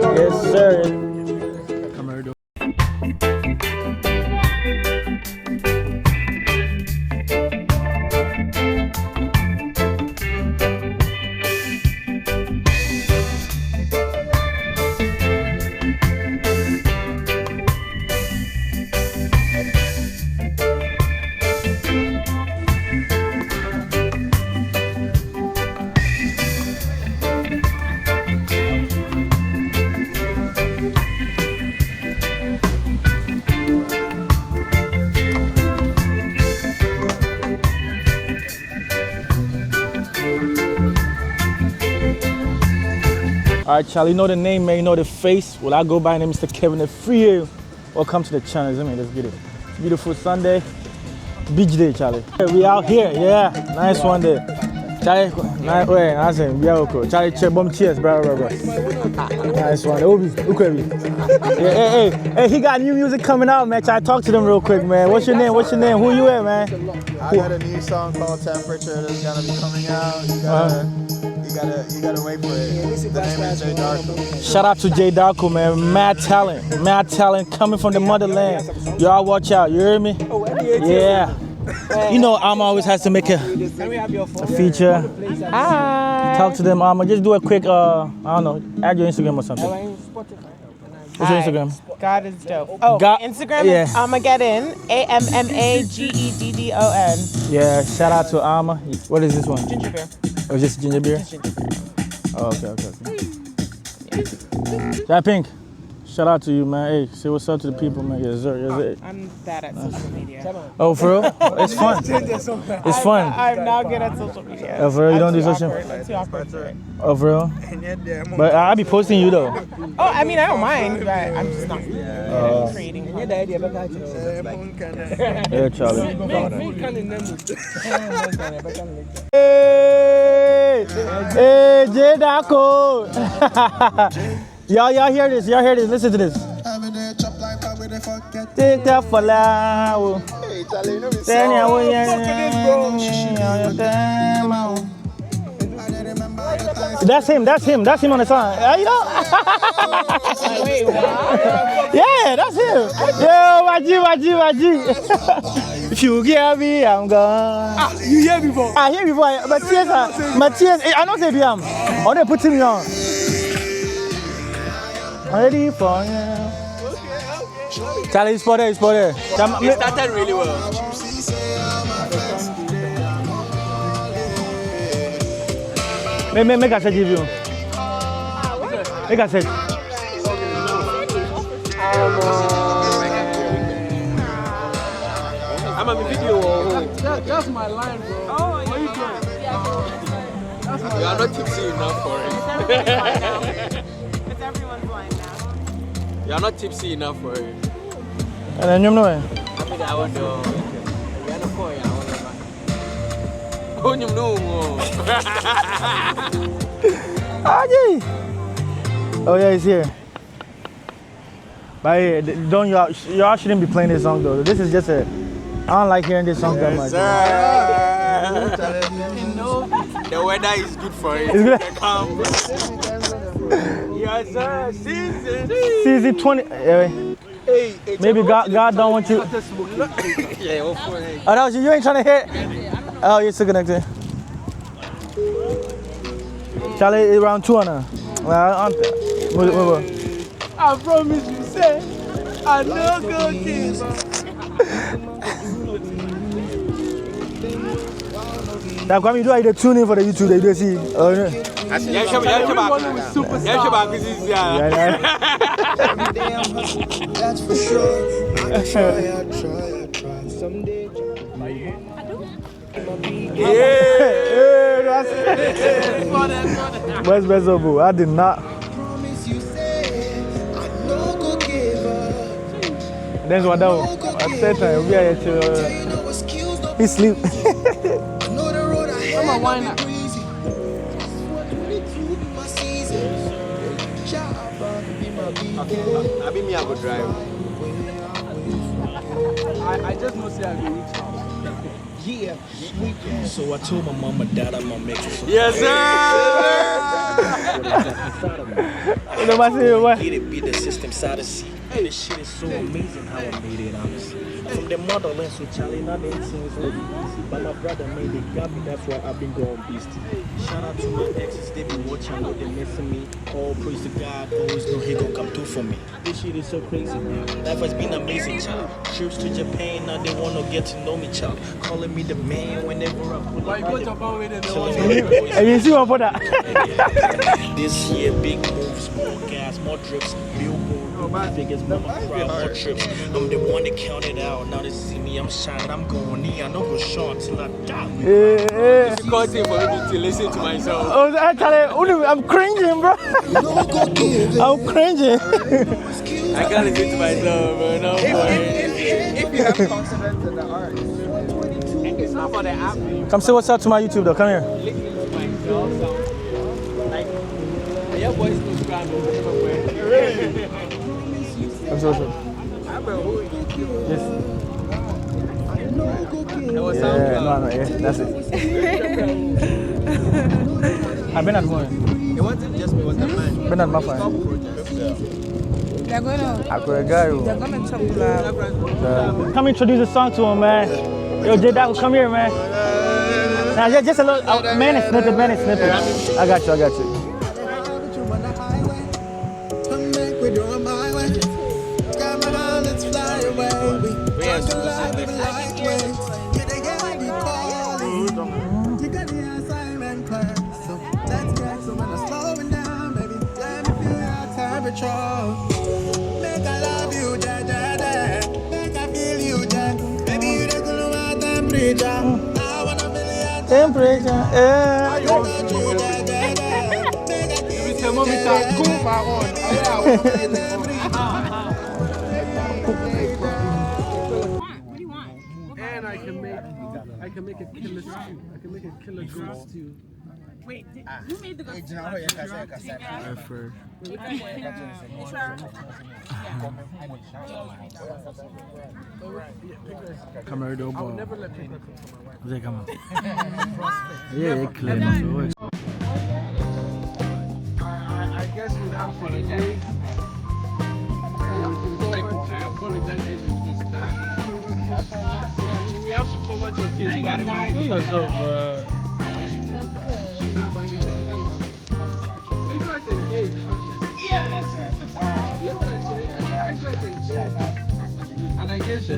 Yes, sir. All right, Charlie, you know the name, man, you know the face. Well, I go by the name Mr. Kevin the Free. Welcome to the channel, let's get it. It's a beautiful Sunday, beach day, Charlie. We out here, yeah, nice one day. Charlie, nice, wait, I say, yeah, okay. Charlie, check bomb cheers, bro. Nice one, okay. Hey, he got new music coming out, man. Charlie, talk to them real quick, man. What's your name? Who you at, man? I got a new song called Temperature that's gonna be coming out. You gotta wait for it. The name is J Darko. Shout out to J Darko, man. Mad talent coming from the motherland. Y'all watch out, you hear me? Yeah. You know, Alma always has to make a feature. Hi. Talk to them, Alma. Just do a quick, I don't know, add your Instagram or something. What's your Instagram? God is dope. Oh, Instagram is Armageddon. AMMAGEDDON. Yeah, shout out to Alma. What is this one? Ginger beer. Oh, just ginger beer? Oh, okay. That Pink, shout out to you, man. Hey, say what's up to the people, man. Yes, sir. I'm bad at social media. Oh, for real? It's fun. It's fun. I'm not good at social media. Oh, for real? You don't do social media? I'm too awkward for it. Oh, for real? But I'll be posting you, though. Oh, I mean, I don't mind, but I'm just not creating content. Yeah, Charlie. Hey, J Darko. Y'all hear this? Listen to this. Take that for loud. Hey, Charlie, you know me That's him on the song. You know? Wait, what? Yeah, that's him. Yo, Waji. If you hear me, I'm gone. You hear before? I hear before. Matthias, I don't say I'm. I want to put him on. Ready for you. Charlie, he's for there. It started really well. Make a set give you. Make a set. I'm on the video. That's my line, bro. Oh, what are you doing? You are not tipsy enough for it. It's everyone's line now. You are not tipsy enough for it. And then you know. I mean, I want to. You are not for it. Oh, you know. Oh yeah, he's here. But hey, y'all shouldn't be playing this song though. This is just I don't like hearing this song that much. The weather is good for it. It's good. Yes, sir. Season 20. Maybe God don't want you. Yeah, hopefully. Oh, that was you. You ain't trying to hit. Oh, you're still connected. Charlie, around 200. Well, I promise you, say, I know go kiss. Now, come you do either tune in for the YouTube, they do see. Oh, yeah. That's for sure. I try. Someday. Where's Bezobu? I did not. That's what I said. We are to. He sleep. I'm a whiner. I mean, me, I would drive. I just know say I go reach house. Yeah, sweet. So I told my mom and dad I'm gonna make it. So Yes, sir. You know what I say, what? get it, be the system side of see. And this shit is so amazing how I made it, honestly. From the motherland, so Charlie, not the things so easy. But my brother made it, got me, that's why I've been going beast. Shout out to my exes, they be watching, know they missing me. All praise to God, always know he gon' come through for me. This shit is so crazy, man. Life has been amazing, child. Trips to Japan, now they wanna get to know me, child. Calling me the man whenever I pull up. And you see what for that? This year, big moves, more gas, more trips, billboard, more figures, more crowd, more trips. I'm the one that counted out. Now they see me, I'm shining, I'm going in. I know go short till I die. Yeah. Difficult thing for me to listen to myself. Oh, actually, I'm cringing, bro. I'm cringing. I can't listen to myself, bro. No, If you have confidence in the art. it's not for the app. Come say what's up to my YouTube, though. Come here. Listening to myself sounds like your voice is scrambled. Come say what's up. Yes. Yeah, no, yeah, that's it. I've been at one. It wasn't just me, it was the man. Been at my phone. They're gonna Come introduce a song to him, man. Yo, J Dot, come here, man. Now, just a little minute snippet. I got you. Make I love you, Make I feel you, Baby, you don't know what temperature. I wanna feel your Temperature, yeah. thermometer cool my own. And I can make a killer stew. I can make a killer goat stew. Wait, who made the goat stew? Camera do I would never let people cook for my wife. They come on. Yeah, clear. I guess we'd have to agree. We have to forward your kids. And I guess